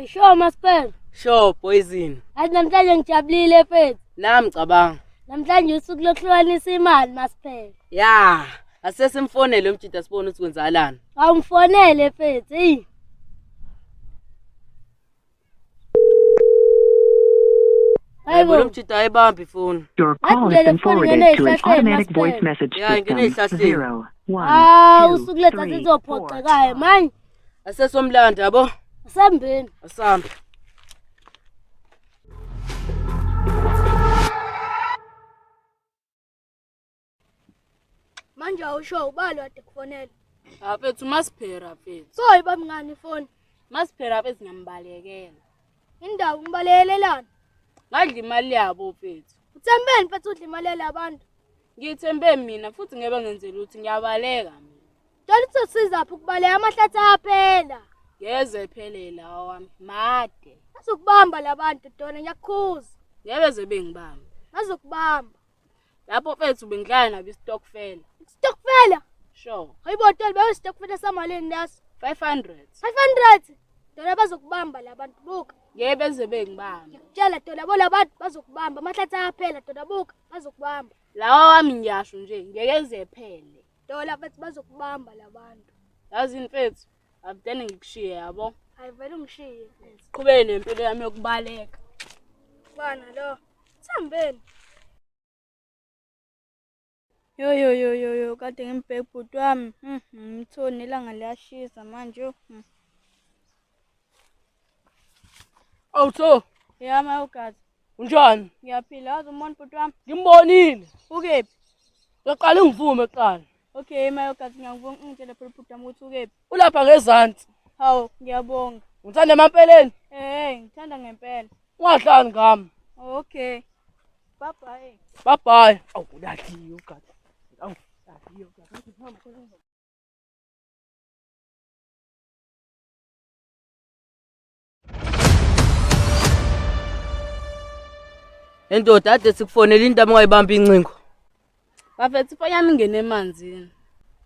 Sure Maspera. Sure poison. Athi namhlanje ngijabulile mfethu. Nami cabanga. Namhlanje usuku lokuhlukanisa imali Maspera. Ya, asesimfonele umjida sibone ukuthi kwenzakalani. Awumfonele mfethu, hey. Hayibo lo mjida ayibambi ifoni. Your call has been forwarded to an automatic voice message system. 0 1 usuku lethu asizophoxekayo manje. Asesomlanda yabo. Asambeni. Asamba. Manje awusho ubalo ade kufonela. Mfethu Maspera mfethu. So ibamngani ifoni. Maspera mfethu ngiyambalekela. Indawo ngibalelelana. Ngadla imali yabo mfethu. Uthembeni mfethu udla imali labantu. Ngithembe mina futhi ngeke ngenzele ukuthi ngiyabaleka mina. Dala uthosiza apha ukubaleka amahlathi aphela. Yeze phelela wami made. Azokubamba labantu dona ngiyakhuza. Ngeke bengibamba. Azokubamba. Lapho mfethu bengidlala nabo istokfela. Stokfela. Sure. Hayibo dala bayo stokfela samalini naso. 500. 500. Dona bazokubamba labantu buka. Ngeke bengibamba. Ngiyakutshela dona bo labantu bazokubamba amahlathi aphela dona buka bazokubamba. Lawa wami ngiyasho nje ngeke zephele. Dona mfethu bazokubamba labantu. Yazi mfethu abudene ngikushiye yabo. Hayi vele ungishiye. Qhubeke nempilo yami yokubaleka. Bana lo. Thambeni. Yo, kade ngimbheke bhuti wami. Ngithoni ilanga liyashisa manje. Awutho, Ya mayokazi. unjani? Ngiyaphila, wazi umuntu bhuti wami. Ngimbonile. Ukephi? Ngaqala ngivume eqala. Okay mayokazi ngiyakubonga ngitshela phela bhuti wami ukuthi ukephi. Ulapha ngezansi. Hawu, ngiyabonga. Ngithanda emampeleni. Ngithanda ngempela. Ungahlali ngami. Okay. Bye bye. Bye bye. Awu ulahliwe ugadi. Awu ulahliwe ugadi. Endoda ade sikufonela indaba ungayibamba incingo. Bafethu ifoni yami ingene emanzini.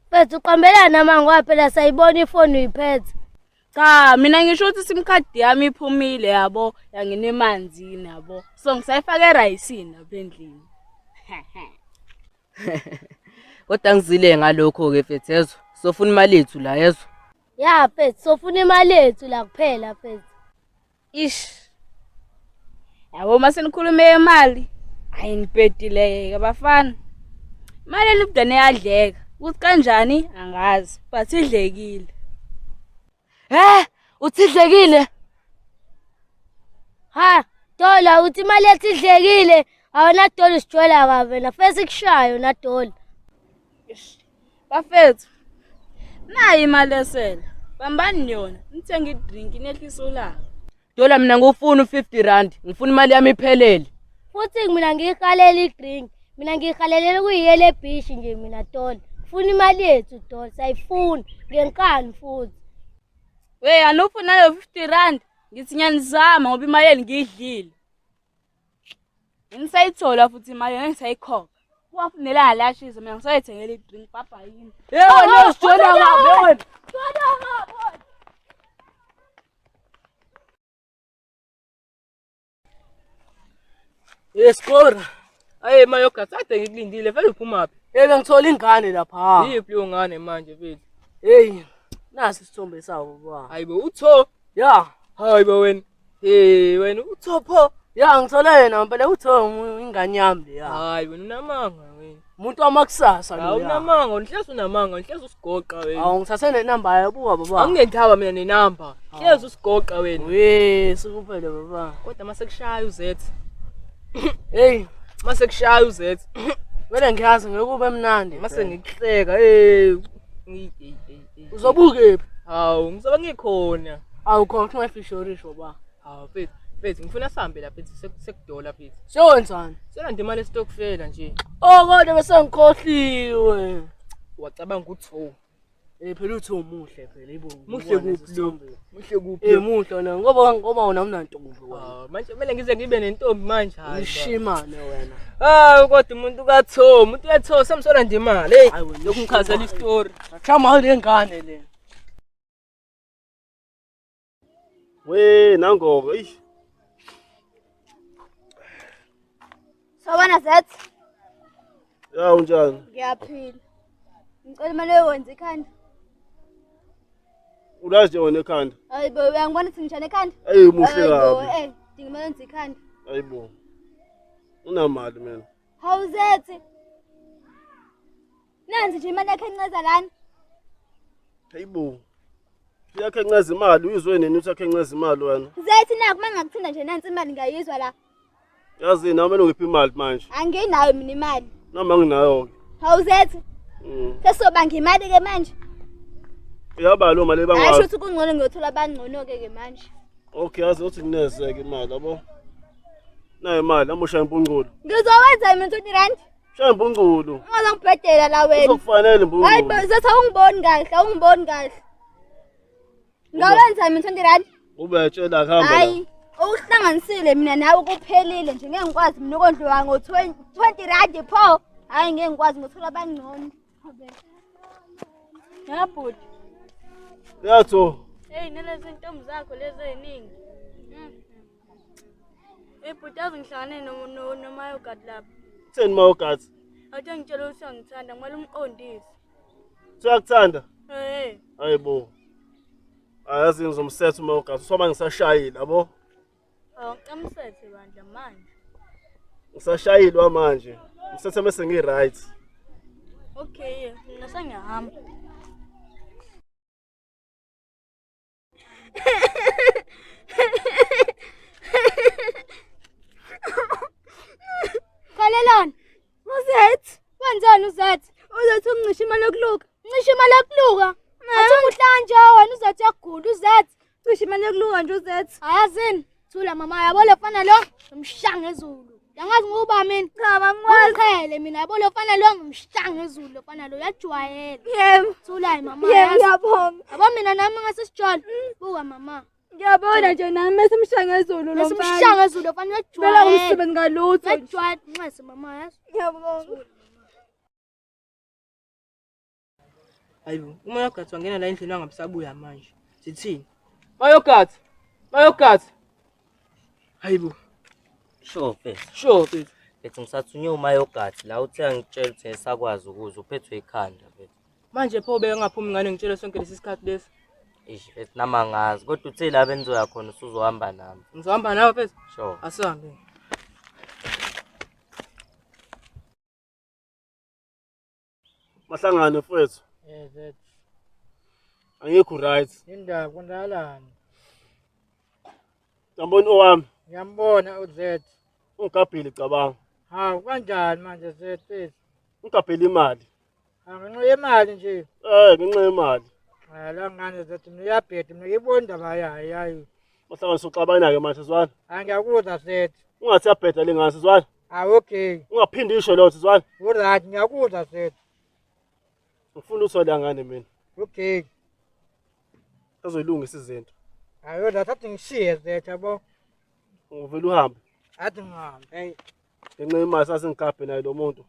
Mfethu uqambelana manje waphela sayibona ifoni uyiphethe. Cha, mina ngisho ukuthi sim card yami iphumile yabo, yangena emanzini yabo. So ngisayifaka erayisini lapha endlini. Kodwa ngizile ngalokho ke mfethu. Sofuna imali yethu la yezo. Ya mfethu sofuna imali yethu la kuphela mfethu. Ish. Yabo mase nikhulume imali. Ayinibhedile ke bafana. Imali elibudane yadleka. Ukuthi kanjani angazi, but idlekile. Uthidlekile? Ha, dola uthi imali yethu idlekile. Awona dola usijwela kabe na fese kushayo na dola. Bafethu. Nayi imali esela. Bambani yona, nithenga idrink inehlisa ulaka. Dola mina ngufuna u50 ngifuna imali yami iphelele. Futhi mina ngikhalela idrink. Mina ngikhalela kuyiyele beach nje mina dola. Ufuna imali yethu dola, sayifuna ngenkani futhi. We anufuna nayo R50. Ngithi ngiyanizama ngoba imali yeni ngiyidlile. Ngisayithola futhi imali ngisayikhokha. Kuwafunela lashiza mina ngisayithengela idrink papa yini. Wena usijona ngabe wena. Jona ngabe. Skora. Aye mayoka sathe ngikulindile vele uphuma phi? Ngithola ingane lapha. Yiphi leyo ngane manje mfethu? Hey, nasi isithombe sawo baba. Hayibo utho. Ya, hayibo wena. Wena utho pho. Ya ngithola yena phela utho ingane yami le ya. Hayi wena unamanga wena. Umuntu wamakusasa lo ya. Awunamanga, ngihlezi unamanga, ngihlezi usigoqa wena. Awu ngithathe nenamba yabuka baba. Anginendaba mina nenamba. Hlezi usigoqa wena. We, sikuphele baba. Kodwa mase kushaya uZ. Hey, mase kushaya uZ. Wena ngiyazi ngekube emnandi. Mase ngikuhleka. Uzobuke phi? Hawu, ngizoba ngikhona. Awu khona ungafishorisho ba. Hawu mfethu ngifuna sambe lapha sekudola mfethu. Sewenzani? Selanda imali estokfela nje. Oh kodwa bese ngikhohliwe. Wacabanga ukuthi phela uthi umuhle phela ibo. Muhle kuphi lo? Muhle kuphi? Muhle na ngoba wona unantombi wena. Manje kumele ngize ngibe nentombi manje hayi. Ishimane wena. Hayi kodwa umuntu kaTho, umuntu uyaTho samsola nje imali. Hey, lokhu ngichazela istory. Chama le ngane le. We nangoku eish. Sawubona Zethi. Ya unjani? Ngiyaphila. Ngicela imali yowenza ikhanda. Ulazi nje wena ekhanda. Hayibo uyangibona ukuthi ngishane ekhanda? Ey muhle Hayibo kabi. dinga imali yowenza ikhanda. Hayibo. Unamali mina. Hawu Zethi. Nansi nje imali yakhe enceza lana. Hayibo. Yakhe ncaza imali uyizwe nini uthi yakhe ncaza imali wena? Zethi naku mangakuthinda nje nansi imali ngayizwa la. Yazi nami ngiphi imali manje? Anginayo mina imali. Noma nginayo ke. Hawu Zethi. Sesobanga imali ke manje. Yaba lo mali Ayisho bangayo. ukuthi kungcono ngiyothola abangcono ke manje. Okay yazi uthi kunezeke imali yabo. Nayo imali amusha impunculo. Ngizowenza mina 20 rand. Shaya impunculo. Ungazongibhedela la wena. Uzokufanele impunculo. Hayi Zethi awungiboni kahle, awungiboni kahle. Ngawenza mina 20 rand. Ubetshela khamba la. Hayi, ukuhlanganisile mina nawe kuphelile nje ngeke ngikwazi mina ukondliwa ngo20 rand pho. Hayi ngeke ngikwazi ngothola abangcono. Yabhuti. Yatho. Hey nalezi intombi zakho lezi eziningi. Ebhuti azingihlangane nomayogadi lapha. Theni mawugathi? Awuthi ngitshela ukuthi angithanda ngimali umqondisi. Uyakuthanda? Eh. Hayibo. Ayazi ngizomsetha mawugathi soba ngisashayile yabo. Amsethe bandla manje. Ngisashayilwa manje. Ngisethe mase ngi-right. Okay, mina sengiyahamba. Kalelana. Uzethi, wenzani Uzethi? Uzethi ungicisha imali yokuluka. Ngisho imali yokuluka. Athi uhlanje wena Uzethi yagula Uzethi. Cisha imali yokuluka nje Uzethi. Ayazini, thula mama yabo lo fana lo, ngimshanga ezulu. Yangazi ngoba mina. Cha mama ngikhele mina yabo lo fana lo ngimshanga ezulu lo fana lo yajwayela. Yebo. Thula mama. Yebo ngiyabonga. Yabo mina nami ngasesijolo. Buka mama. Ngiyabona nje nami mesimshanga ezulu lo mfana. Mesimshanga ezulu lo fana yajwayela. Phela umsebenzi ngalutho. Yajwayela nxese mama yazi. Ngiyabonga. Hayibo, uMayogathi wangena la endlini angabisabuya manje. Sithini? Mayogathi. Mayogathi. Hayibo. Sure mfethu. Sure mfethu. Bethi ngisathunywe uMayogathi la uthe angitshela ukuthi ngisakwazi ukuze uphethwe ikhanda mfethu. Manje pho beke ngaphumi ngane ngitshela sonke lesi sikhathi lesi. Eish mfethu namangazi kodwa uthe la benzoya khona usuzohamba nami. Ngizohamba nawe mfethu? Sure. Asihambe. Mahlangane mfethu. That. Angikho right. Indaba kwenzakalani? Yambona owami. Ngiyambona uZethi. Ungigabhile cabanga. Hawu kanjani manje Zethi? Ungigabhile imali. Angenxa yemali nje. Ngenxa yemali. La ngane Zethi mina uyabheda mina ngiyibona indaba yayo. Mahlangane soxabana ke manje sizwana. Angiyakuzwa Zethi. Ungathi yabheda lengane sizwana. Okay. Ungaphindi isho lotho sizwana. Uright ngiyakuzwa Zethi. Ngifuna uthola ngane mina. Okay. Azoyilungisa izinto. Hayo thatha ngishiye Zethi yabo. Uvela uhambe. Athi ngihambe. Hey. Ngenxa yemali sasingigabhe naye lo muntu.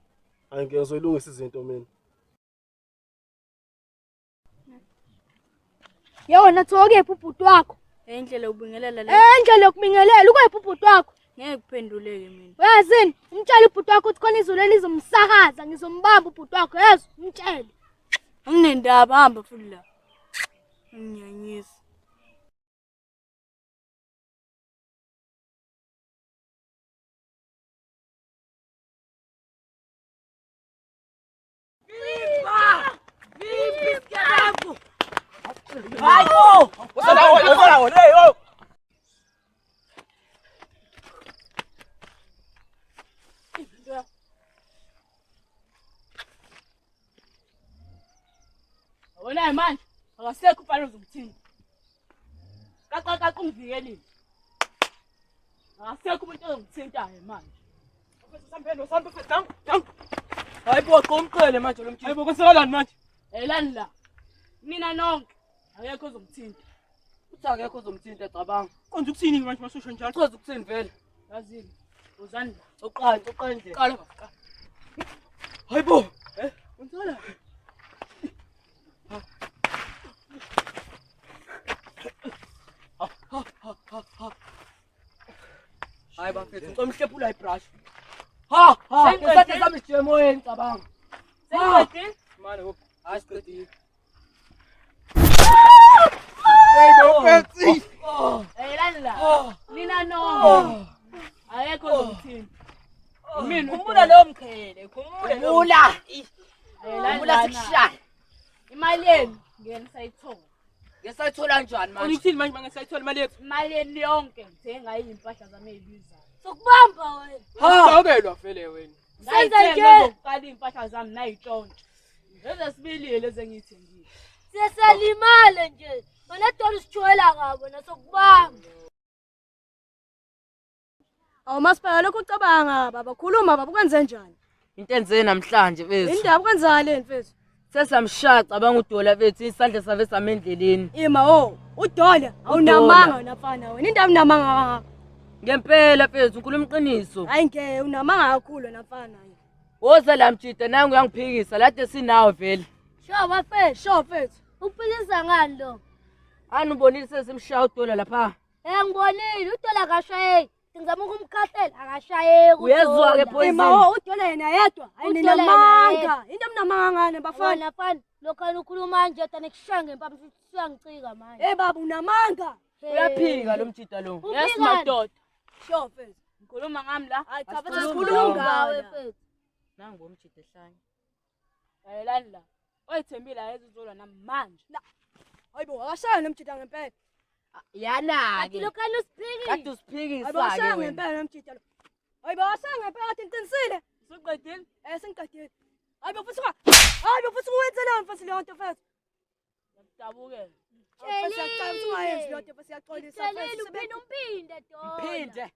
Angeke ngizoyilungisa izinto mina. Yona thoke ibhubhuti wakho. Endlela ubingelela le. Endlela yokubingelela ukuyibhubhuti wakho. Ngeke kuphenduleke mina. Uyazini, umtshela ibhubhuti wakho ukuthi khona izulu elizomsakaza ngizombamba ubhubhuti wakho yezo, umtshele. Anginendaba hamba futhi la. Nginyanyisa. Hayibo! Usala leyo. Wena manje, akasekho ufanele uzongithinta. Qaqa ungivikelile. Akasekho umuntu ozongithintayo manje. Usambe fethu. Hayibo qomqele manje lo mthinta. Hayibo kwesekalani manje? Elani la. Mina nonke akekho ozomthinta. Uthi akekho ozomthinta cabanga. Konje ukuthini manje masosho njalo? Chaza ukuthini vele. Yazini. Uzani la. Uqala nje. Qala bafika. Hayibo. Wenzala. bafethu ngicela umhlephula ibrush ha ngisathe sami sijike emoyeni cabanga sengiqedile manje hop asiqedile bafethu Landla. Nina no. Ayekho zokuthini. mina khumbula lo mkhele khumbula Landla sikushaya. Imali yenu ngeke sayithola. ngesayithola njani manje uthini manje mangesayithola imali yethu Imali yenu yonke ngithenga impahla zami ezibizayo. Sokubamba wena. Awukelwa vele wena Senza nje. Ngizokala impahla zami nayitshontshe. Ezesibilile lezi engiyithengile. Siyalimala nje. Bona dolo sijwayela ngabo nasokubamba. Awumasipala lokho ucabanga baba khuluma baba kwenze njani? into enzeni namhlanje bethu Indaba kwenzaleni mfethu? sesamshaca banga udola bethu isandla save samendleleni Ima uDola awunamanga nafana wena indaba unamanga. ngempela bethu unkulumo iqiniso Hayi ngeke unamanga kakhulu nafana. woza la mjida nangu uyangiphikisa lade sinawo vele Shoba fethu. Sho mfethu. Uphilisa ngani lo? anubonile sesimshaya udola lapha Ngibonile uDola akashayeki. Ngizama ukumkhathala akashayeki. uyezwa ke poison Ima uDola yena yedwa ayinamanga. Into mnamanga ngane bafana. Bafana lokho ukhuluma nje tani kushaya ngempama siyangicika manje. Baba unamanga. uyaphika lo mjida lo Yes madoda. Sho mfethu. Ngikhuluma ngami la. Hayi cha Asikhulumi sikhuluma ngawe ngawe fethu. nangu bomjida ehlanye Ayelani la. Oyithembile ayezizolwa namanje. La. Hayibo akashaya nomjida ngempela. yana Athi lokho usiphiki. kade usiphikisa Hayibo ke akashaya wena ngempela nomjida lo. Hayibo akashaya ngempela athi ngiqinisile. Usuqedile? Sengiqedile. Hayibo futhi hayibo futhi uwenzelani mfethu leyo nto mfethu? Ngiyadabukela. Mfethu siyacaca ungayenzi leyo nto mfethu siyaxolisa Selele uphinde mphinde